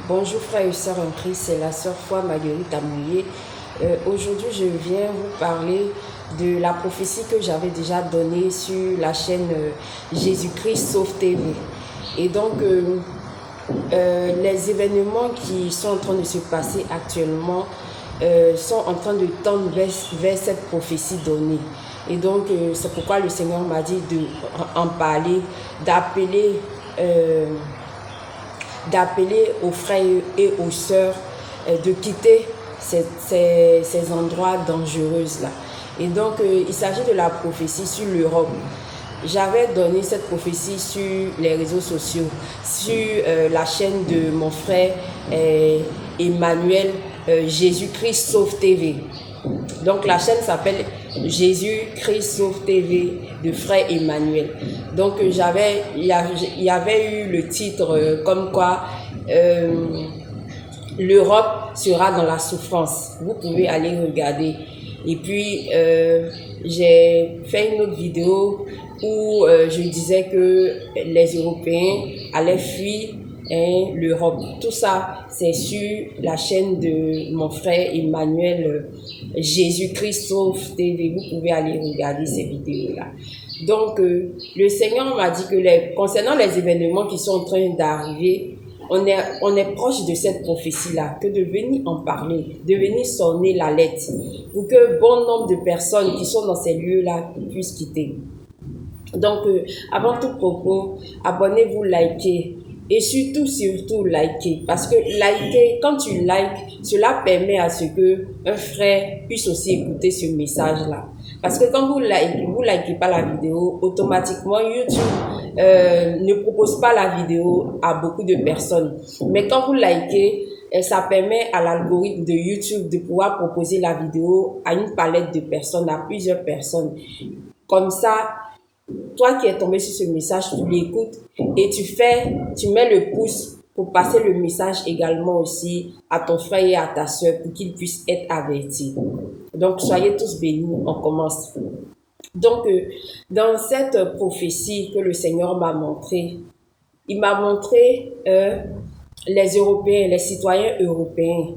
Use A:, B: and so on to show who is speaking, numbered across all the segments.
A: Bonjour frères et sœurs en Christ, c'est la sœur Foi Marguerite Amouillé. Aujourd'hui, je viens vous parler de la prophétie que j'avais déjà donnée sur la chaîne Jésus-Christ Sauve TV. Et donc, les événements qui sont en train de se passer actuellement sont en train de tendre vers cette prophétie donnée. Et donc, c'est pourquoi le Seigneur m'a dit d'en parler, d'appeler aux frères et aux sœurs de quitter ces endroits dangereux là. Et donc, il s'agit de la prophétie sur l'Europe. J'avais donné cette prophétie sur les réseaux sociaux, sur la chaîne de mon frère Emmanuel, Jésus-Christ Sauve TV. Donc la chaîne s'appelle Jésus-Christ Sauve TV de frère Emmanuel. Donc il y avait eu le titre comme quoi l'Europe sera dans la souffrance. Vous pouvez aller regarder. Et puis j'ai fait une autre vidéo où je disais que les Européens allaient fuir l'Europe. Tout ça, c'est sur la chaîne de mon frère Emmanuel, Jésus-Christ Sauve TV. Vous pouvez aller regarder ces vidéos-là. Donc, le Seigneur m'a dit que concernant les événements qui sont en train d'arriver, on est proche de cette prophétie-là, que de venir en parler, de venir sonner la lettre, pour que bon nombre de personnes qui sont dans ces lieux-là puissent quitter. Donc, avant tout propos, abonnez-vous, likez. Et surtout, likez. Parce que liker, quand tu likes, cela permet à ce que un frère puisse aussi écouter ce message-là. Parce que quand vous likez pas la vidéo, automatiquement, YouTube ne propose pas la vidéo à beaucoup de personnes. Mais quand vous likez, ça permet à l'algorithme de YouTube de pouvoir proposer la vidéo à une palette de personnes, à plusieurs personnes. Comme ça, toi qui es tombé sur ce message, tu l'écoutes et tu mets le pouce pour passer le message également aussi à ton frère et à ta soeur pour qu'ils puissent être avertis. Donc, soyez tous bénis, on commence. Donc, dans cette prophétie que le Seigneur m'a montrée, il m'a montré les Européens, les citoyens européens.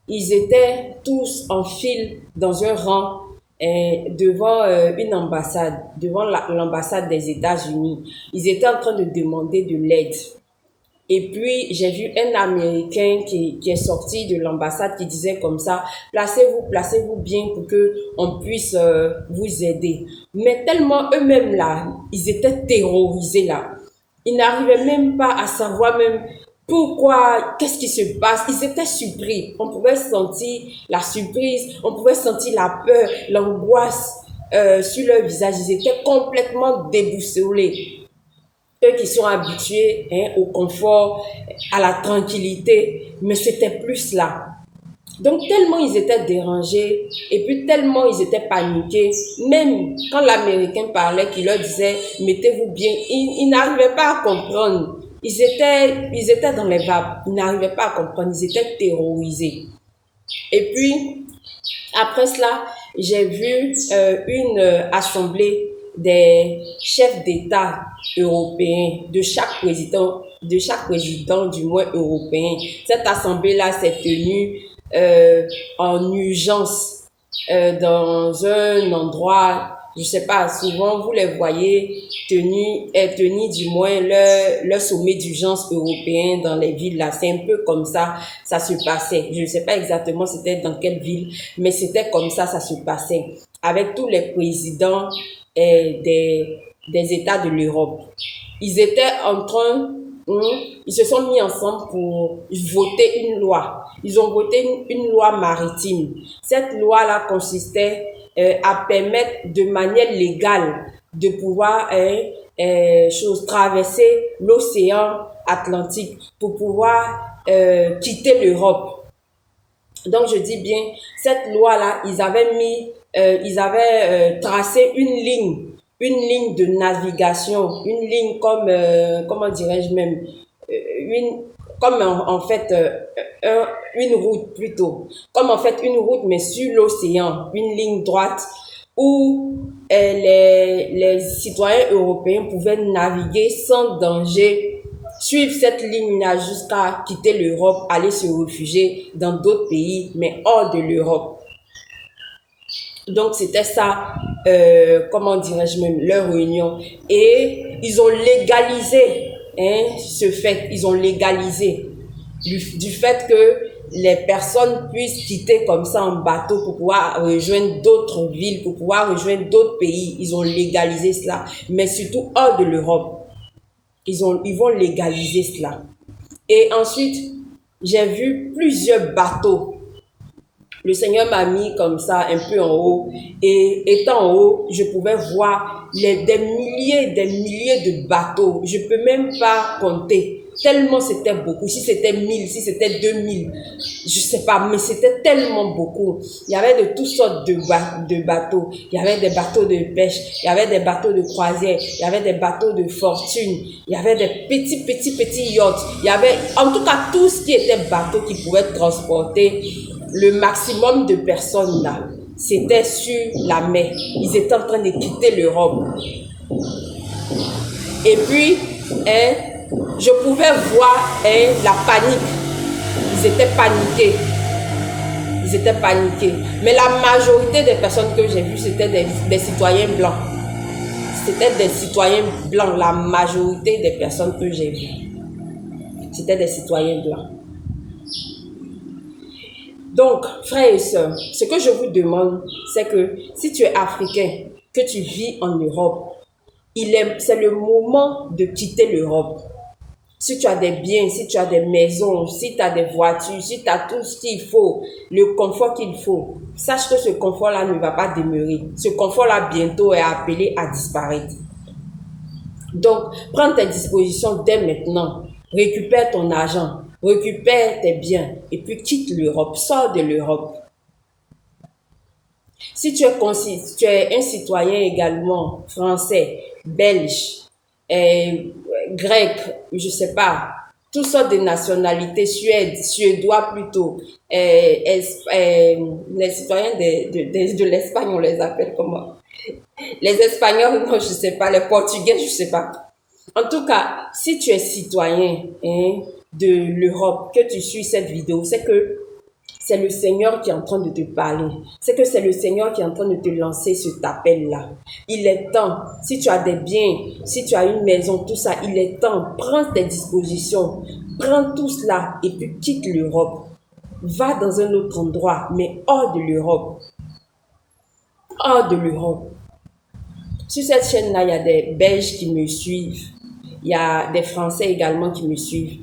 A: Ils étaient tous en file dans un rang devant une ambassade, devant l'ambassade des États-Unis. Ils étaient en train de demander de l'aide. Et puis, j'ai vu un Américain qui est sorti de l'ambassade qui disait comme ça, placez-vous bien pour que on puisse vous aider. Mais tellement eux-mêmes là, ils étaient terrorisés là. Ils n'arrivaient même pas à savoir même pourquoi, qu'est-ce qui se passe. Ils étaient surpris. On pouvait sentir la surprise, on pouvait sentir la peur, l'angoisse sur leur visage. Ils étaient complètement déboussolés. Eux qui sont habitués au confort, à la tranquillité, mais c'était plus là. Donc tellement ils étaient dérangés et puis tellement ils étaient paniqués, même quand l'Américain parlait, qui leur disait mettez-vous bien, ils n'arrivaient pas à comprendre. Ils étaient dans les vapes, ils n'arrivaient pas à comprendre, ils étaient terrorisés. Et puis après cela, j'ai vu une assemblée des chefs d'État européens, de chaque président du moins européen. Cette assemblée-là s'est tenue en urgence dans un endroit, je sais pas, souvent vous les voyez tenir du moins leur sommet d'urgence européen dans les villes là. C'est un peu comme ça se passait. Je ne sais pas exactement c'était dans quelle ville, mais c'était comme ça se passait. Avec tous les présidents des États de l'Europe. Ils étaient en train, ils se sont mis ensemble pour voter une loi. Ils ont voté une loi maritime. Cette loi-là consistait à permettre de manière légale de pouvoir traverser l'océan Atlantique pour pouvoir quitter l'Europe. Donc je dis bien, cette loi-là, ils avaient tracé une ligne de navigation, une ligne comme, comment dirais-je même, comme en fait une route plutôt, comme en fait une route mais sur l'océan, une ligne droite où les citoyens européens pouvaient naviguer sans danger suivre cette ligne-là jusqu'à quitter l'Europe, aller se réfugier dans d'autres pays, mais hors de l'Europe. Donc, c'était ça, comment dirais-je même, leur réunion. Et ils ont légalisé ce fait, ils ont légalisé du fait que les personnes puissent quitter comme ça en bateau pour pouvoir rejoindre d'autres villes, pour pouvoir rejoindre d'autres pays. Ils ont légalisé cela, mais surtout hors de l'Europe. Ils vont légaliser cela. Et ensuite, j'ai vu plusieurs bateaux. Le Seigneur m'a mis comme ça un peu en haut, et étant en haut, je pouvais voir des milliers de bateaux. Je peux même pas compter, tellement c'était beaucoup. Si c'était 1000, si c'était 2000, je sais pas, mais c'était tellement beaucoup. Il y avait de toutes sortes de bateaux. Il y avait des bateaux de pêche, il y avait des bateaux de croisière, il y avait des bateaux de fortune, il y avait des petits yachts. Il y avait, en tout cas, tout ce qui était bateau qui pouvait transporter le maximum de personnes là, c'était sur la mer. Ils étaient en train de quitter l'Europe. Et puis, je pouvais voir la panique. Ils étaient paniqués. Ils étaient paniqués. Mais la majorité des personnes que j'ai vues, c'était des citoyens blancs. C'était des citoyens blancs. La majorité des personnes que j'ai vues, c'était des citoyens blancs. Donc, frères et sœurs, ce que je vous demande, c'est que si tu es africain, que tu vis en Europe, c'est le moment de quitter l'Europe. Si tu as des biens, si tu as des maisons, si tu as des voitures, si tu as tout ce qu'il faut, le confort qu'il faut, sache que ce confort-là ne va pas demeurer. Ce confort-là, bientôt, est appelé à disparaître. Donc, prends tes dispositions dès maintenant. Récupère ton argent. Récupère tes biens et puis quitte l'Europe, sors de l'Europe. Si tu es un citoyen également français, belge, grec, je sais pas, toutes sortes de nationalités, suédois plutôt, les citoyens de l'Espagne, on les appelle comment? Les Espagnols, non, je sais pas, les Portugais, je sais pas. En tout cas, si tu es citoyen de l'Europe, que tu suis cette vidéo, c'est que c'est le Seigneur qui est en train de te parler. C'est que c'est le Seigneur qui est en train de te lancer cet appel-là. Il est temps, si tu as des biens, si tu as une maison, tout ça, il est temps, prends tes dispositions, prends tout cela et puis quitte l'Europe. Va dans un autre endroit, mais hors de l'Europe. Hors de l'Europe. Sur cette chaîne-là, il y a des Belges qui me suivent. Il y a des Français également qui me suivent.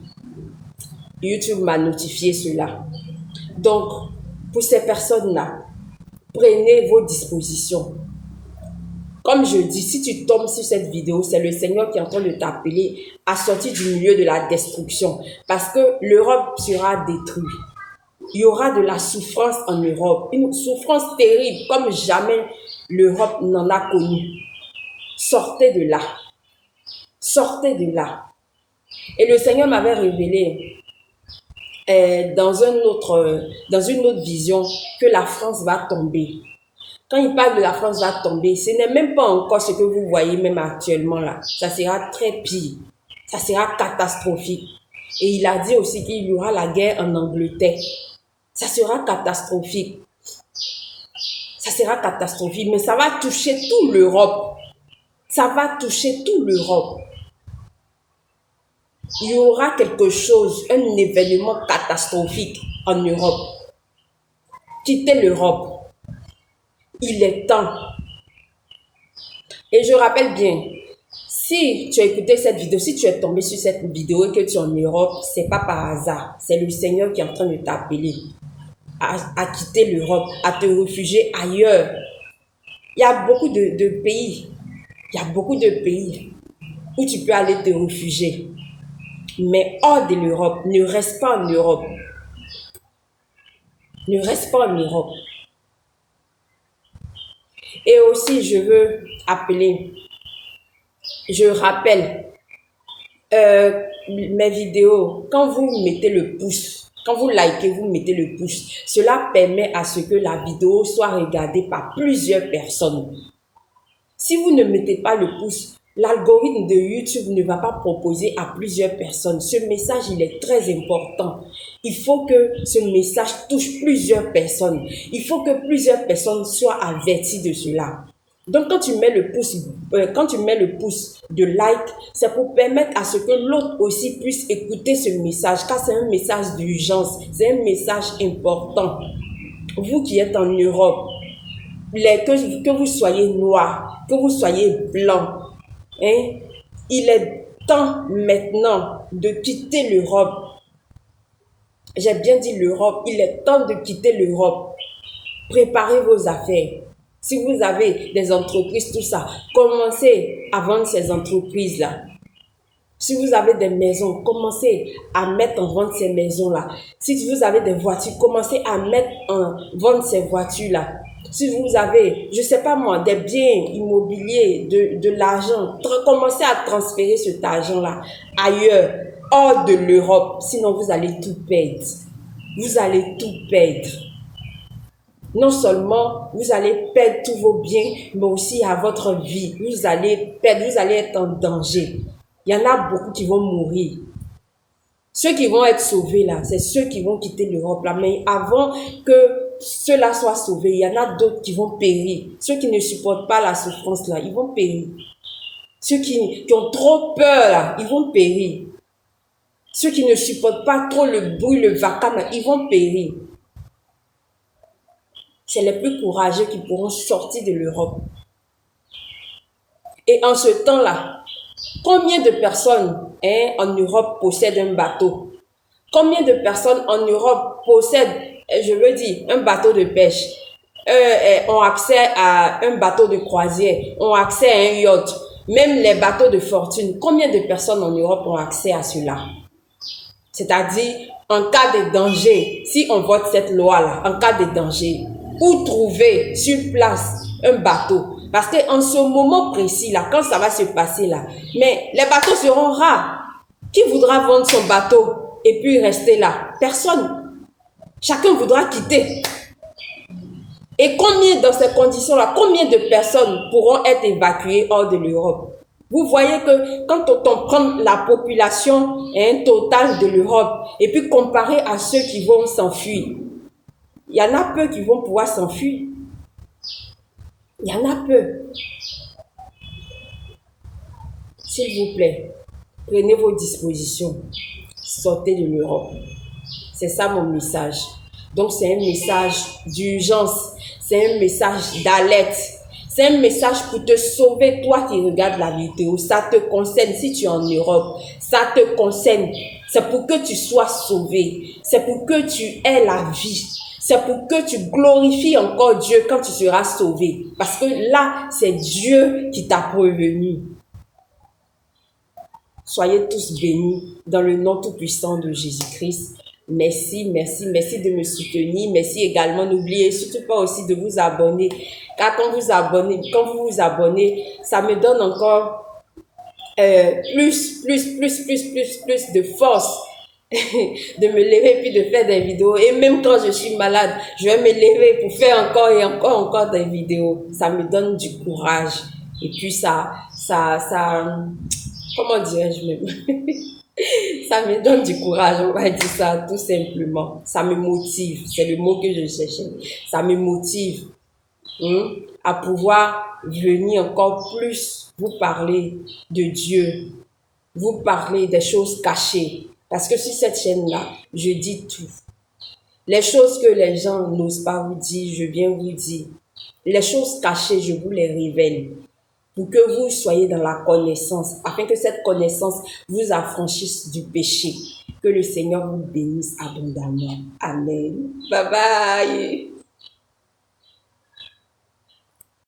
A: YouTube m'a notifié cela. Donc, pour ces personnes-là, prenez vos dispositions. Comme je dis, si tu tombes sur cette vidéo, c'est le Seigneur qui est en train de t'appeler à sortir du milieu de la destruction. Parce que l'Europe sera détruite. Il y aura de la souffrance en Europe. Une souffrance terrible, comme jamais l'Europe n'en a connu. Sortez de là. Sortez de là. Et le Seigneur m'avait révélé dans une autre vision que la France va tomber. Quand il parle de la France va tomber, ce n'est même pas encore ce que vous voyez même actuellement là. Ça sera très pire. Ça sera catastrophique. Et il a dit aussi qu'il y aura la guerre en Angleterre. Ça sera catastrophique. Ça sera catastrophique, mais ça va toucher toute l'Europe. Ça va toucher toute l'Europe. Il y aura quelque chose, un événement catastrophique en Europe. Quittez l'Europe. Il est temps. Et je rappelle bien, si tu as écouté cette vidéo, si tu es tombé sur cette vidéo et que tu es en Europe, c'est pas par hasard. C'est le Seigneur qui est en train de t'appeler à quitter l'Europe, à te réfugier ailleurs. Il y a beaucoup de pays. Il y a beaucoup de pays où tu peux aller te réfugier. Mais hors de l'Europe, ne reste pas en Europe. Ne reste pas en Europe. Et aussi, je veux appeler, je rappelle, mes vidéos, quand vous mettez le pouce, quand vous likez, vous mettez le pouce, cela permet à ce que la vidéo soit regardée par plusieurs personnes. Si vous ne mettez pas le pouce, L'algorithme de YouTube ne va pas proposer à plusieurs personnes. Ce message, il est très important. Il faut que ce message touche plusieurs personnes. Il faut que plusieurs personnes soient averties de cela. Donc, quand tu mets le pouce de like, c'est pour permettre à ce que l'autre aussi puisse écouter ce message, car c'est un message d'urgence, c'est un message important. Vous qui êtes en Europe, que vous soyez noir, que vous soyez blanc, hein, il est temps maintenant de quitter l'Europe. J'ai bien dit l'Europe, il est temps de quitter l'Europe. Préparez vos affaires. Si vous avez des entreprises, tout ça, commencez à vendre ces entreprises-là. Si vous avez des maisons, commencez à mettre en vente ces maisons-là. Si vous avez des voitures, commencez à mettre en vente ces voitures-là. Si vous avez, je sais pas moi, des biens immobiliers, de l'argent, commencez à transférer cet argent-là ailleurs, hors de l'Europe. Sinon, vous allez tout perdre. Vous allez tout perdre. Non seulement vous allez perdre tous vos biens, mais aussi à votre vie. Vous allez perdre, vous allez être en danger. Il y en a beaucoup qui vont mourir. Ceux qui vont être sauvés là, c'est ceux qui vont quitter l'Europe là. Mais avant que ceux-là soient sauvés, il y en a d'autres qui vont périr. Ceux qui ne supportent pas la souffrance là, ils vont périr. Ceux qui ont trop peur là, ils vont périr. Ceux qui ne supportent pas trop le bruit, le vacarme là, ils vont périr. C'est les plus courageux qui pourront sortir de l'Europe. Et en ce temps-là, combien de personnes en Europe possèdent un bateau? Combien de personnes en Europe possèdent, je veux dire, un bateau de pêche, ont accès à un bateau de croisière, ont accès à un yacht, même les bateaux de fortune? Combien de personnes en Europe ont accès à cela? C'est-à-dire, en cas de danger, si on vote cette loi-là, en cas de danger, où trouver sur place un bateau? Parce qu'en ce moment précis, là, quand ça va se passer, là, mais les bateaux seront rares. Qui voudra vendre son bateau et puis rester là? Personne. Chacun voudra quitter. Et combien, dans ces conditions-là, combien de personnes pourront être évacuées hors de l'Europe? Vous voyez que quand on prend la population totale de l'Europe et puis comparé à ceux qui vont s'enfuir, il y en a peu qui vont pouvoir s'enfuir. Il y en a peu. S'il vous plaît, prenez vos dispositions. Sortez de l'Europe. C'est ça mon message. Donc c'est un message d'urgence. C'est un message d'alerte. C'est un message pour te sauver, toi qui regardes la vidéo. Ça te concerne si tu es en Europe. Ça te concerne. C'est pour que tu sois sauvé. C'est pour que tu aies la vie. C'est pour que tu glorifies encore Dieu quand tu seras sauvé. Parce que là, c'est Dieu qui t'a prévenu. Soyez tous bénis dans le nom tout-puissant de Jésus-Christ. Merci, merci, merci de me soutenir. Merci également, n'oubliez surtout pas aussi de vous abonner. Car quand vous vous abonnez, ça me donne encore plus de force de me lever puis de faire des vidéos. Et même quand je suis malade, je vais me lever pour faire encore et encore des vidéos. Ça me donne du courage. Et puis comment dirais-je même? Ça me donne du courage, on va dire ça tout simplement. Ça me motive, c'est le mot que je cherchais. Ça me motive à pouvoir venir encore plus vous parler de Dieu, vous parler des choses cachées. Parce que sur cette chaîne-là, je dis tout. Les choses que les gens n'osent pas vous dire, je viens vous dire. Les choses cachées, je vous les révèle. Pour que vous soyez dans la connaissance, afin que cette connaissance vous affranchisse du péché. Que le Seigneur vous bénisse abondamment. Amen. Bye bye.